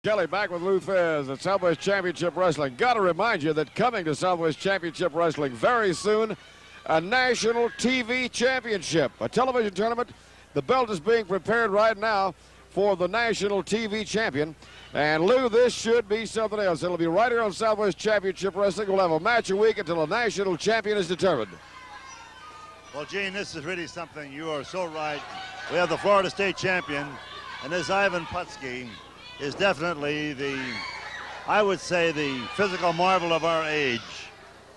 Kelly back with Lou Fez at Southwest Championship Wrestling. Got to remind you that coming to Southwest Championship Wrestling very soon, a national TV championship, a television tournament. The belt is being prepared right now for the national TV champion. And Lou, this should be something else. It'll be right here on Southwest Championship Wrestling. We'll have a match a week until a national champion is determined. Well, Gene, this is really something. You are so right. We have the Florida State champion, and this Ivan Putski is definitely I would say, the physical marvel of our age.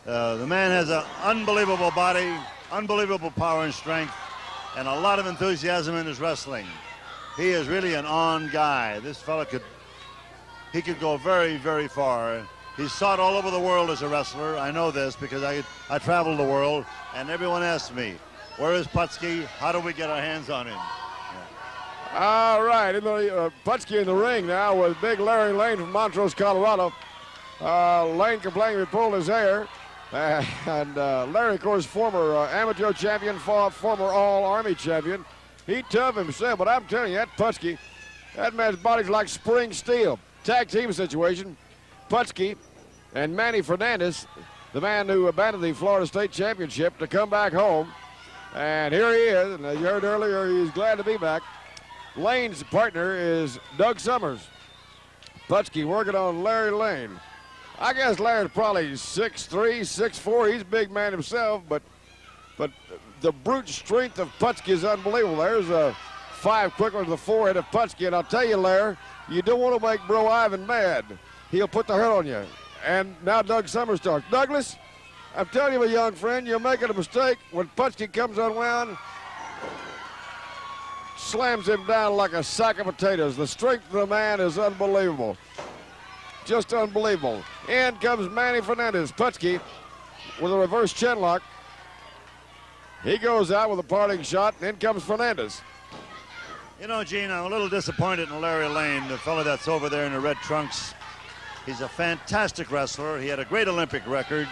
The man has an unbelievable body, unbelievable power and strength, and a lot of enthusiasm in his wrestling. He is really an on guy. This fella could go very, very far. He's sought all over the world as a wrestler. I know this because I travel the world, and everyone asks me, where is Putski? How do we get our hands on him? All right, Putski in the ring now with big Larry Lane from Montrose, Colorado. Lane complaining he pulled his hair. And Larry, of course, former amateur champion, former all-Army champion. He tough himself, but I'm telling you, that Putski, that man's body's like spring steel. Tag team situation. Putski and Manny Fernandez, the man who abandoned the Florida State Championship to come back home. And here he is, and as you heard earlier, he's glad to be back. Lane's partner is Doug Summers. Putski working on Larry Lane. I guess Larry's probably 6'3", 6'4". He's a big man himself, but the brute strength of Putski is unbelievable. There's 5 quick ones to the forehead of Putski, and I'll tell you, Larry, you don't want to make Bro Ivan mad. He'll put the hurt on you. And now Doug Summers starts. Douglas, I'm telling you, my young friend, you're making a mistake. When Putski comes unwound, slams him down like a sack of potatoes. The strength of the man is unbelievable. Just unbelievable. In comes Manny Fernandez. Putski with a reverse chin lock. He goes out with a parting shot, and in comes Fernandez. You know, Gene, I'm a little disappointed in Larry Lane, the fellow that's over there in the red trunks. He's a fantastic wrestler. He had a great Olympic record,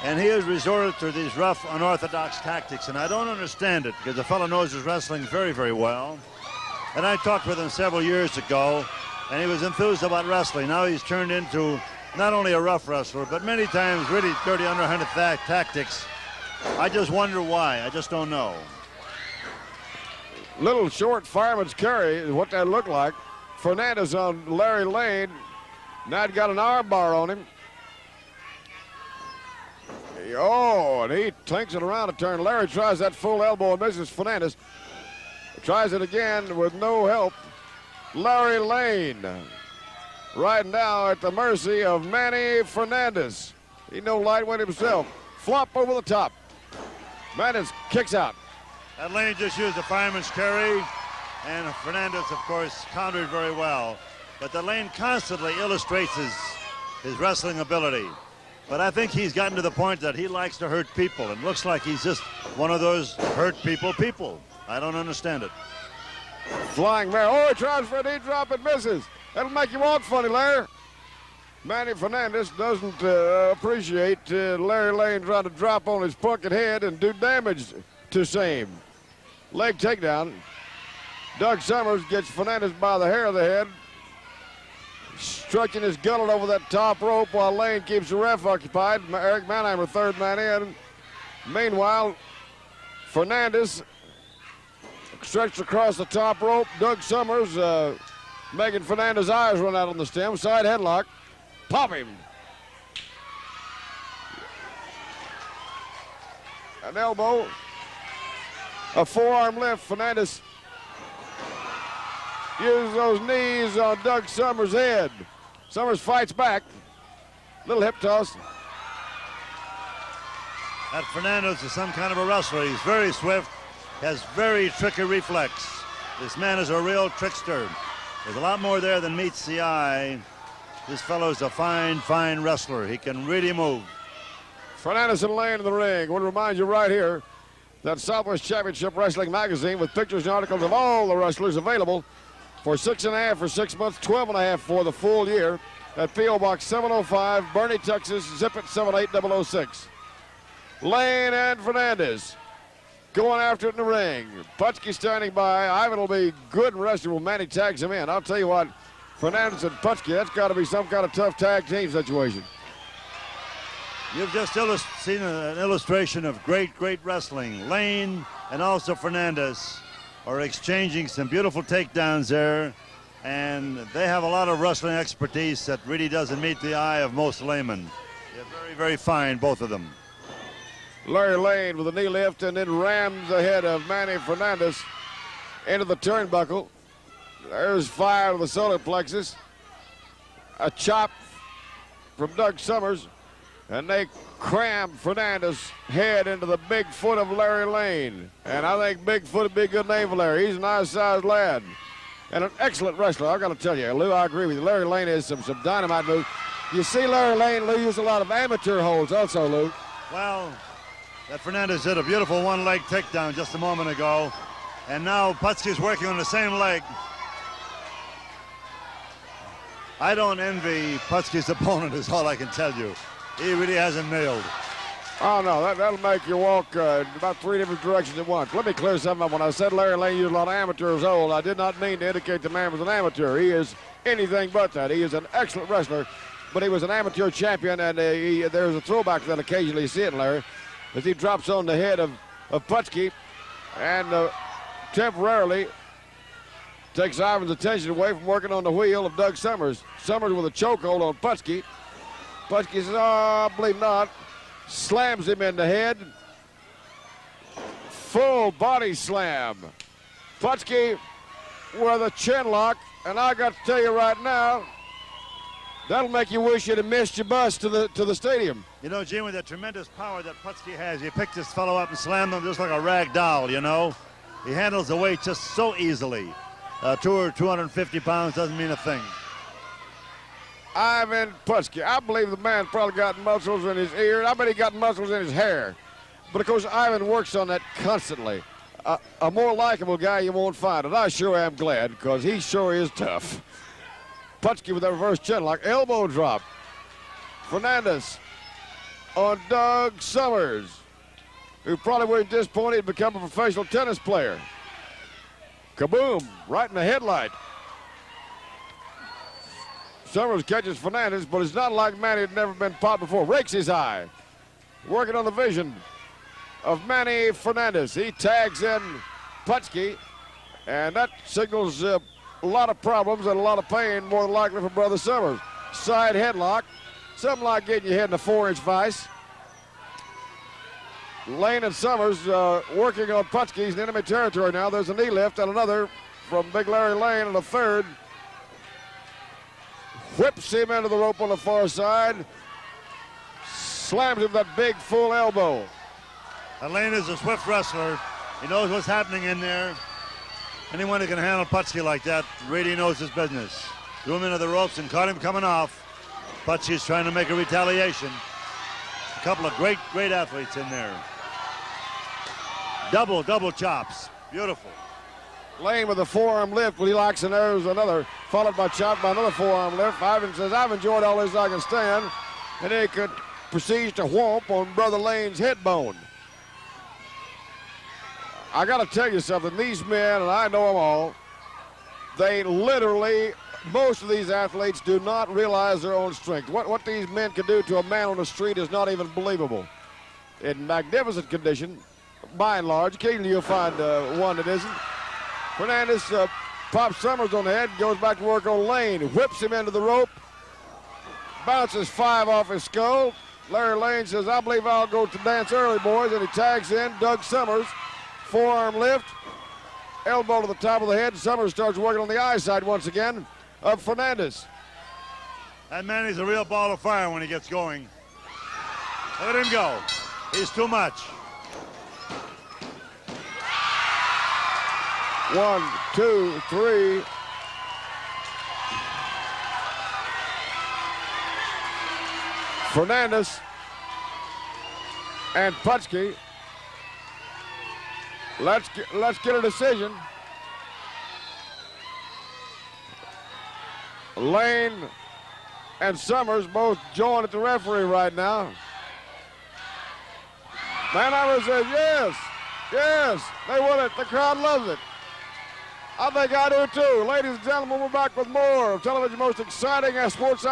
and he has resorted to these rough, unorthodox tactics, and I don't understand it because the fellow knows his wrestling very, very well. And I talked with him several years ago, and he was enthused about wrestling. Now he's turned into not only a rough wrestler, but many times really dirty, underhanded tactics. I just wonder why. I just don't know. Little short fireman's carry is what that looked like. Fernandez on Larry Lane. Now he's got an arm bar on him. Oh, and he tanks it around a turn. Larry tries that full elbow and misses. Fernandez tries it again with no help. Larry Lane right now at the mercy of Manny Fernandez. He no lightweight himself. Flop over the top. Fernandez kicks out. That Lane just used the fireman's carry, and Fernandez, of course, countered very well. But the Lane constantly illustrates his wrestling ability. But I think he's gotten to the point that he likes to hurt people, and looks like he's just one of those hurt people. I don't understand it. Flying mare. Oh, he tries for a knee drop and misses. That'll make you walk funny, Larry. Manny Fernandez doesn't appreciate Larry Lane trying to drop on his pumpkin head and do damage to same. Leg takedown. Doug Summers gets Fernandez by the hair of the head, stretching his gullet over that top rope while Lane keeps the ref occupied. Eric Mannheimer, third man in. Meanwhile, Fernandez stretched across the top rope. Doug Summers making Fernandez's eyes run out on the stem. Side headlock. Pop him. An elbow. A forearm lift. Fernandez uses those knees on Doug Summers' head. Summers fights back. Little hip toss. That Fernandez is some kind of a wrestler. He's very swift, has very tricky reflex. This man is a real trickster. There's a lot more there than meets the eye. This fellow's a fine, fine wrestler. He can really move. Fernandez and Lane in the ring. I want to remind you right here that Southwest Championship Wrestling magazine with pictures and articles of all the wrestlers available for $6.5 for 6 months, $12.5 for the full year at P.O. Box 705, Bernie, Texas, zip it 78006. Lane and Fernandez going after it in the ring. Putski standing by. Ivan will be good and rested when Manny tags him in. I'll tell you what, Fernandez and Putski. That's got to be some kind of tough tag team situation. You've just seen an illustration of great wrestling. Lane and also Fernandez are exchanging some beautiful takedowns there, and they have a lot of wrestling expertise that really doesn't meet the eye of most laymen. They're very fine, both of them. Larry Lane with a knee lift and then rams the head of Manny Fernandez into the turnbuckle. There's fire to the solar plexus. A chop from Doug Summers, and they cram Fernandez's head into the big foot of Larry Lane. And I think Bigfoot would be a good name for Larry. He's a nice-sized lad and an excellent wrestler. I've got to tell you, Lou, I agree with you. Larry Lane has some dynamite moves. You see Larry Lane, Lou, use a lot of amateur holds also, Lou. Well, that Fernandez did a beautiful one-leg takedown just a moment ago. And now Putski's working on the same leg. I don't envy Putski's opponent, is all I can tell you. He really has him nailed. Oh, no, that'll make you walk about 3 different directions at once. Let me clear something up. When I said Larry Lane used a lot of amateurs hold, I did not mean to indicate the man was an amateur. He is anything but that. He is an excellent wrestler, but he was an amateur champion, and there's a throwback to that occasionally you see it, Larry, as he drops on the head of Putski and temporarily takes Ivan's attention away from working on the wheel of Doug Summers. Summers with a chokehold on Putski. Putski says, oh, I believe not. Slams him in the head. Full body slam. Putski with a chin lock. And I got to tell you right now, that'll make you wish you'd have missed your bus to the stadium. You know, Jim, with the tremendous power that Putski has, he picked this fellow up and slammed him just like a rag doll, you know. He handles the weight just so easily. 250 pounds doesn't mean a thing. Ivan Putski. I believe the man probably got muscles in his ears. I bet he got muscles in his hair. But, of course, Ivan works on that constantly. A more likable guy you won't find. And I sure am glad, because he sure is tough. Putski with that reverse chin lock. Elbow drop. Fernandez on Doug Summers, who probably wasn't disappointed he'd become a professional tennis player. Kaboom, right in the headlight. Summers catches Fernandez, but it's not like Manny had never been popped before. Rakes his eye. Working on the vision of Manny Fernandez. He tags in Putski, and that signals a lot of problems and a lot of pain, more than likely for Brother Summers. Side headlock, something like getting your head in a 4-inch vise. Lane and Summers working on Putski. He's in enemy territory now. There's a knee lift and another from Big Larry Lane, and a third. Whips him into the rope on the far side. Slams him with that big full elbow. And Lane is a swift wrestler. He knows what's happening in there. Anyone who can handle Putski like that really knows his business. Threw him into the ropes and caught him coming off. Putski's trying to make a retaliation. A couple of great athletes in there. Double chops. Beautiful. Lane with a forearm lift, but he likes, and there's another, followed by chop by another forearm lift. Ivan says, I've enjoyed all this I can stand. And then he proceeds to whomp on Brother Lane's head bone. I got to tell you something. These men, and I know them all, they literally, most of these athletes do not realize their own strength. What these men can do to a man on the street is not even believable. In magnificent condition, by and large. Occasionally you'll find one that isn't. Fernandez pops Summers on the head, goes back to work on Lane, whips him into the rope, bounces 5 off his skull. Larry Lane says, I believe I'll go to dance early, boys, and he tags in Doug Summers. Forearm lift, elbow to the top of the head. Summers starts working on the eye side once again of Fernandez. That Manny's a real ball of fire when he gets going. Let him go. He's too much. 1, 2, 3. Fernandez and Putski. Let's get a decision. Lane and Summers both join at the referee right now. Manny says yes, they want it. The crowd loves it. I think I do too. Ladies and gentlemen, we're back with more of television's most exciting sports.